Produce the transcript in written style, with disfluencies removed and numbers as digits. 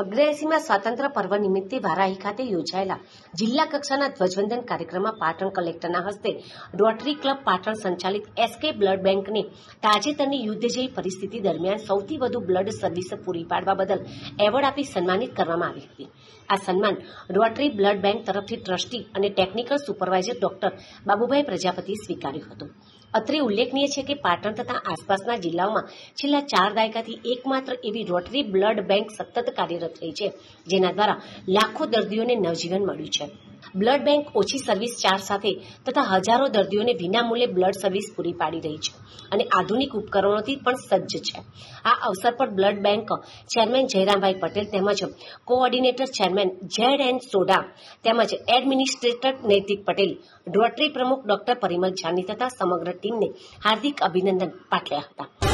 અગ્રેસીમાં સ્વાતંત્ર્ય પર્વ નિમિત્તે વારાહી ખાતે યોજાયેલા જિલ્લા કક્ષાના ધ્વજવંદન કાર્યક્રમમાં પાટણ કલેક્ટરના હસ્તે રોટરી ક્લબ પાટણ સંચાલિત એસકે બ્લડ બેંકને તાજેતરની યુદ્ધ જેવી પરિસ્થિતિ દરમિયાન સૌથી વધુ બ્લડ સર્વિસ પૂરી પાડવા બદલ એવોર્ડ આપી સન્માનિત કરવામાં આવી હતી. આ સન્માન રોટરી બ્લડ બેંક તરફથી ટ્રસ્ટી અને ટેકનિકલ સુપરવાઇઝર ડોક્ટર બાબુભાઈ પ્રજાપતિએ સ્વીકાર્યું હતું. અત્રે ઉલ્લેખનીય છે કે પાટણ તથા આસપાસના જિલ્લાઓમાં છેલ્લા 4 દાયકાથી એકમાત્ર એવી રોટરી બ્લડ બેંક સતત કાર્યરત રહી છે, જેના દ્વારા લાખો દર્દીઓને નવજીવન મળ્યું છે. બ્લડ બેંક ઓછી સર્વિસ ચાર્જ સાથે તથા હજારો દર્દીઓને વિનામૂલ્યે બ્લડ સર્વિસ પૂરી પાડી રહી છે અને આધુનિક ઉપકરણોથી પણ સજ્જ છે. આ અવસર પર blood bank chairman Jayrambhai Patel તેમજ કોઓર્ડિનેટર ચેરમેન ZN સોઢા તેમજ એડમિનિસ્ટ્રેટર નૈતિક પટેલ, રોટરી પ્રમુખ ડોક્ટર પરિમલ જાની તથા સમગ્ર ટીમને હાર્દિક અભિનંદન પાઠવ્યા હતા.